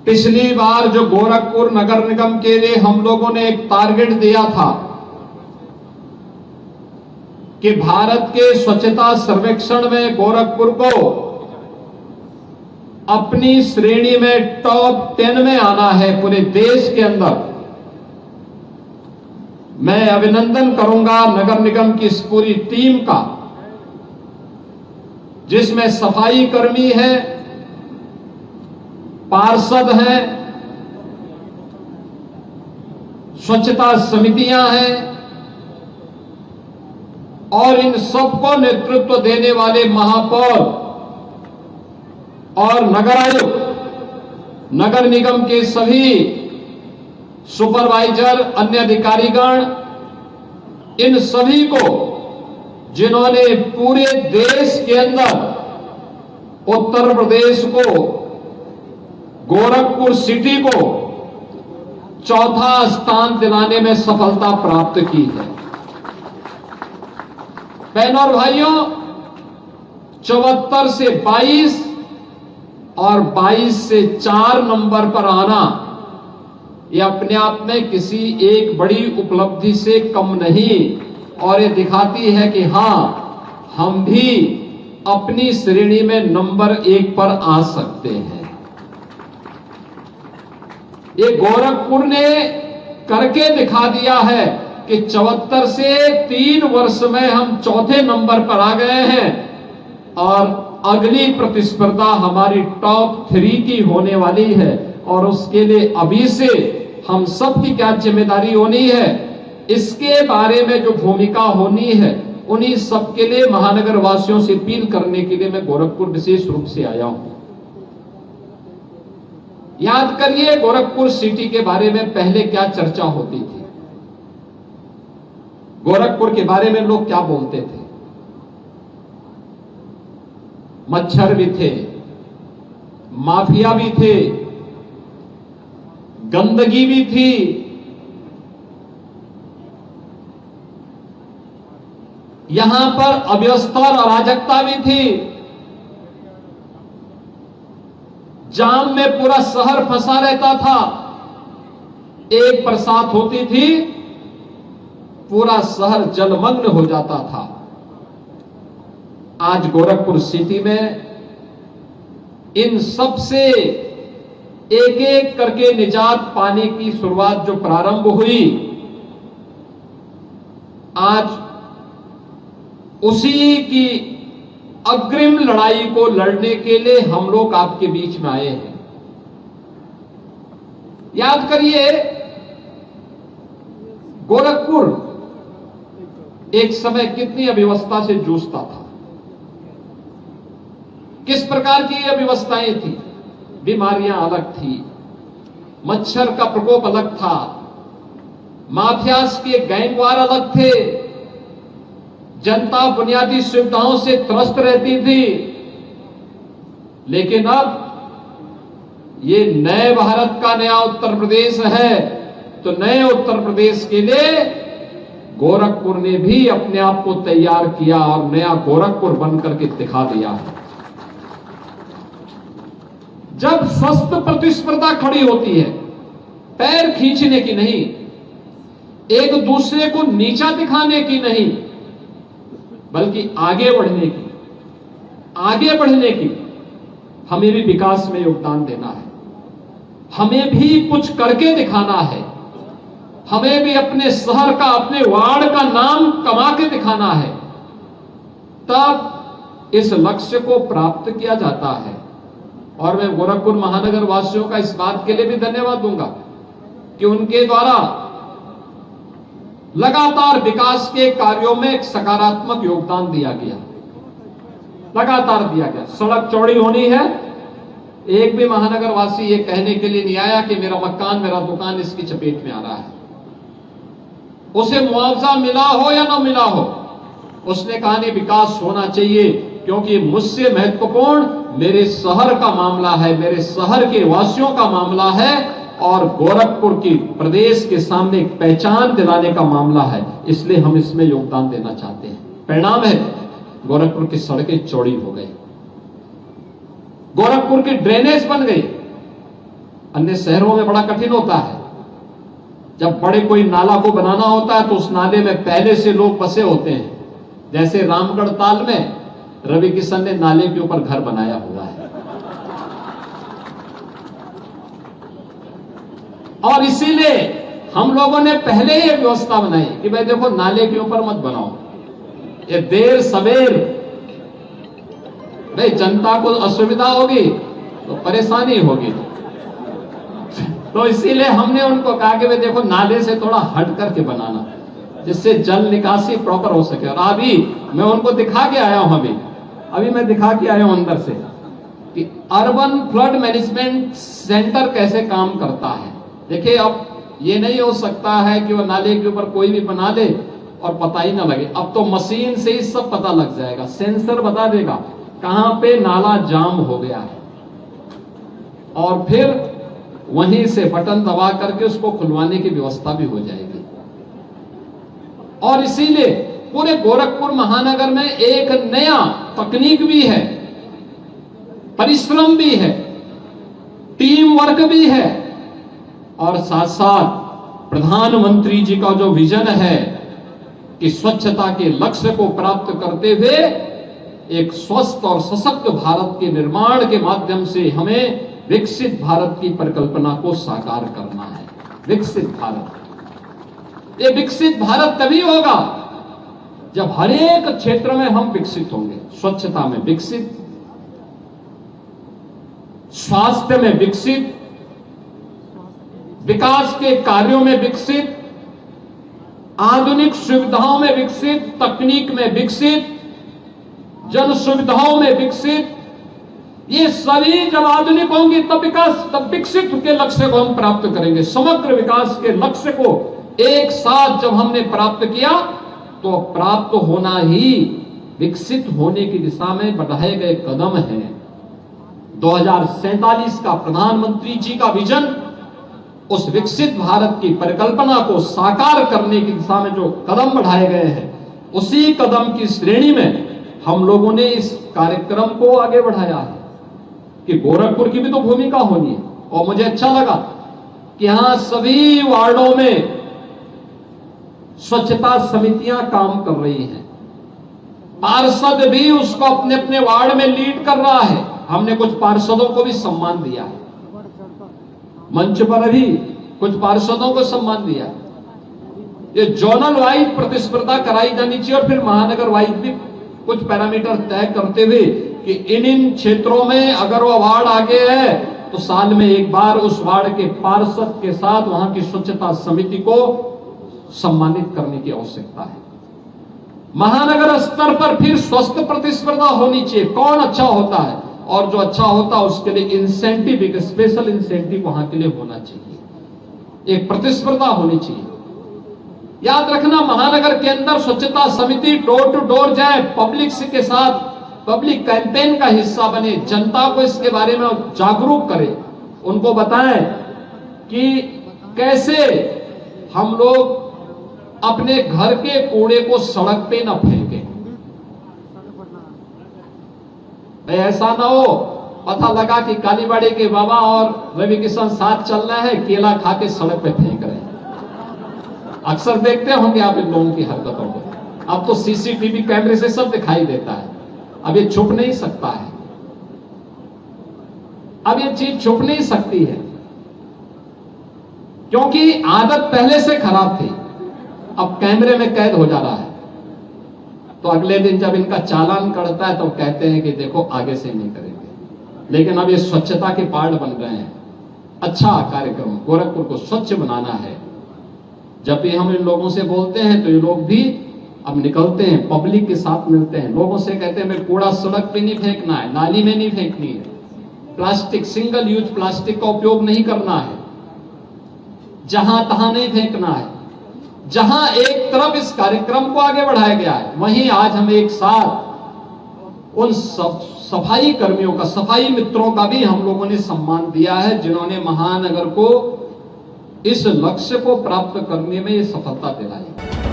पिछली बार जो गोरखपुर नगर निगम के लिए हम लोगों ने एक टारगेट दिया था कि भारत के स्वच्छता सर्वेक्षण में गोरखपुर को अपनी श्रेणी में टॉप 10 में आना है पूरे देश के अंदर। मैं अभिनंदन करूंगा नगर निगम की इस पूरी टीम का, जिसमें सफाई कर्मी है, पार्षद हैं, स्वच्छता समितियां हैं और इन सबको नेतृत्व देने वाले महापौर और नगर आयुक्त, नगर निगम के सभी सुपरवाइजर, अन्य अधिकारीगण, इन सभी को जिन्होंने पूरे देश के अंदर उत्तर प्रदेश को, गोरखपुर सिटी को चौथा स्थान दिलाने में सफलता प्राप्त की है। बहनों और भाइयों, 74 से 22 और 22 से 4 नंबर पर आना यह अपने आप में किसी एक बड़ी उपलब्धि से कम नहीं, और ये दिखाती है कि हां, हम भी अपनी श्रेणी में नंबर 1 पर आ सकते हैं। ये गोरखपुर ने करके दिखा दिया है कि 74 से 3 वर्ष में हम चौथे नंबर पर आ गए हैं और अगली प्रतिस्पर्धा हमारी टॉप 3 की होने वाली है। और उसके लिए अभी से हम सब की क्या जिम्मेदारी होनी है, इसके बारे में जो भूमिका होनी है, उन्हीं सबके लिए महानगर वासियों से अपील करने के लिए मैं गोरखपुर विशेष रूप से आया हूं। याद करिए, गोरखपुर सिटी के बारे में पहले क्या चर्चा होती थी, गोरखपुर के बारे में लोग क्या बोलते थे। मच्छर भी थे, माफिया भी थे, गंदगी भी थी, यहां पर अव्यवस्था और अराजकता भी थी, जाम में पूरा शहर फंसा रहता था, एक बरसात होती थी पूरा शहर जलमग्न हो जाता था। आज गोरखपुर सिटी में इन सब से एक एक करके निजात पाने की शुरुआत जो प्रारंभ हुई, आज उसी की अग्रिम लड़ाई को लड़ने के लिए हम लोग आपके बीच में आए हैं। याद करिए, गोरखपुर एक समय कितनी अव्यवस्था से जूझता था, किस प्रकार की अव्यवस्थाएं थी। बीमारियां अलग थी, मच्छर का प्रकोप अलग था, माफियाज के गैंगवार अलग थे, जनता बुनियादी सुविधाओं से त्रस्त रहती थी। लेकिन अब ये नए भारत का नया उत्तर प्रदेश है, तो नए उत्तर प्रदेश के लिए गोरखपुर ने भी अपने आप को तैयार किया और नया गोरखपुर बनकर के दिखा दिया है। जब स्वस्थ प्रतिस्पर्धा खड़ी होती है, पैर खींचने की नहीं, एक दूसरे को नीचा दिखाने की नहीं, बल्कि आगे बढ़ने की, हमें भी विकास में योगदान देना है, हमें भी कुछ करके दिखाना है, हमें भी अपने शहर का, अपने वार्ड का नाम कमा के दिखाना है, तब इस लक्ष्य को प्राप्त किया जाता है। और मैं गोरखपुर महानगर वासियों का इस बात के लिए भी धन्यवाद दूंगा कि उनके द्वारा लगातार विकास के कार्यों में एक सकारात्मक योगदान दिया गया, लगातार दिया गया। सड़क चौड़ी होनी है, एक भी महानगर वासी ये कहने के लिए नहीं आया कि मेरा मकान, मेरा दुकान इसकी चपेट में आ रहा है। उसे मुआवजा मिला हो या ना मिला हो, उसने कहा नहीं, विकास होना चाहिए, क्योंकि मुझसे महत्वपूर्ण मेरे शहर का मामला है, मेरे शहर के वासियों का मामला है और गोरखपुर की प्रदेश के सामने एक पहचान दिलाने का मामला है, इसलिए हम इसमें योगदान देना चाहते हैं। परिणाम है, गोरखपुर की सड़कें चौड़ी हो गई, गोरखपुर की ड्रेनेज बन गई। अन्य शहरों में बड़ा कठिन होता है। जब बड़े कोई नाला को बनाना होता है तो उस नाले में पहले से लोग बसे होते हैं। जैसे रामगढ़ ताल में रवि किशन ने नाले के ऊपर घर बनाया हुआ है। और इसीलिए हम लोगों ने पहले ही व्यवस्था बनाई कि भाई देखो, नाले के ऊपर मत बनाओ, ये देर सवेर भाई जनता को असुविधा होगी तो परेशानी होगी। तो इसीलिए हमने उनको कहा कि भाई देखो, नाले से थोड़ा हट करके बनाना, जिससे जल निकासी प्रॉपर हो सके। और अभी मैं उनको दिखा के आया हूं, अभी मैं दिखा के आया हूं अंदर से कि अर्बन फ्लड मैनेजमेंट सेंटर कैसे काम करता है। देखिए, अब ये नहीं हो सकता है कि वो नाले के ऊपर कोई भी बना दे और पता ही ना लगे। अब तो मशीन से ही सब पता लग जाएगा, सेंसर बता देगा कहां पे नाला जाम हो गया है, और फिर वहीं से बटन दबा करके उसको खुलवाने की व्यवस्था भी हो जाएगी। और इसीलिए पूरे गोरखपुर महानगर में एक नया तकनीक भी है, परिश्रम भी है, टीम वर्क भी है, और साथ साथ प्रधानमंत्री जी का जो विजन है कि स्वच्छता के लक्ष्य को प्राप्त करते हुए एक स्वस्थ और सशक्त भारत के निर्माण के माध्यम से हमें विकसित भारत की परिकल्पना को साकार करना है। विकसित भारत, ये विकसित भारत तभी होगा जब हर एक क्षेत्र में हम विकसित होंगे। स्वच्छता में विकसित, स्वास्थ्य में विकसित, विकास के कार्यों में विकसित, आधुनिक सुविधाओं में विकसित, तकनीक में विकसित, जन सुविधाओं में विकसित। ये सभी जब आधुनिक होंगी तब विकास, तब विकसित के लक्ष्य को हम प्राप्त करेंगे। समग्र विकास के लक्ष्य को एक साथ जब हमने प्राप्त किया तो प्राप्त होना ही विकसित होने की दिशा में बढ़ाए गए कदम हैं। 2047 का प्रधानमंत्री जी का विजन, उस विकसित भारत की परिकल्पना को साकार करने की दिशा में जो कदम बढ़ाए गए हैं, उसी कदम की श्रेणी में हम लोगों ने इस कार्यक्रम को आगे बढ़ाया है कि गोरखपुर की भी तो भूमिका होनी है। और मुझे अच्छा लगा कि यहां सभी वार्डों में स्वच्छता समितियां काम कर रही हैं, पार्षद भी उसको अपने अपने वार्ड में लीड कर रहा है। हमने कुछ पार्षदों को भी सम्मान दिया है, मंच पर भी कुछ पार्षदों को सम्मान दिया। ये जोनल वाइज प्रतिस्पर्धा कराई जानी चाहिए और फिर महानगर वाइज भी कुछ पैरामीटर तय करते हुए कि इन क्षेत्रों में अगर वो वार्ड आगे है तो साल में एक बार उस वार्ड के पार्षद के साथ वहां की स्वच्छता समिति को सम्मानित करने की आवश्यकता है। महानगर स्तर पर फिर स्वस्थ प्रतिस्पर्धा होनी चाहिए, कौन अच्छा होता है, और जो अच्छा होता है उसके लिए इंसेंटिव, एक स्पेशल इंसेंटिव वहां के लिए होना चाहिए, एक प्रतिस्पर्धा होनी चाहिए। याद रखना, महानगर के अंदर स्वच्छता समिति डोर टू डोर जाए, पब्लिक के साथ पब्लिक कैंपेन का हिस्सा बने, जनता को इसके बारे में जागरूक करे, उनको बताएं कि कैसे हम लोग अपने घर के कूड़े को सड़क पे न फेंकें। ऐसा ना हो पता लगा कि कालीबाड़ी के बाबा और रवि किशन साथ चल रहे हैं, केला खा के सड़क पे फेंक रहे हैं। अक्सर देखते होंगे आप इन लोगों की हरकतों को। अब तो सीसीटीवी कैमरे से सब दिखाई देता है, अब ये छुप नहीं सकता है, अब ये चीज छुप नहीं सकती है, क्योंकि आदत पहले से खराब थी, अब कैमरे में कैद हो जा रहा है। तो अगले दिन जब इनका चालान कटता है तो कहते हैं कि देखो आगे से नहीं करेंगे। लेकिन अब ये स्वच्छता के पार्ट बन रहे हैं। अच्छा कार्यक्रम, गोरखपुर को स्वच्छ बनाना है। जब भी हम इन लोगों से बोलते हैं तो ये लोग भी अब निकलते हैं, पब्लिक के साथ मिलते हैं, लोगों से कहते हैं मैं कूड़ा सड़क पे नहीं फेंकना है, नाली में नहीं फेंकनी है, प्लास्टिक, सिंगल यूज प्लास्टिक का उपयोग नहीं करना है, जहां तहां नहीं फेंकना है। जहां एक तरफ इस कार्यक्रम को आगे बढ़ाया गया है, वहीं आज हम एक साथ उन सफाई कर्मियों का, सफाई मित्रों का भी हम लोगों ने सम्मान दिया है, जिन्होंने महानगर को इस लक्ष्य को प्राप्त करने में ये सफलता दिलाई।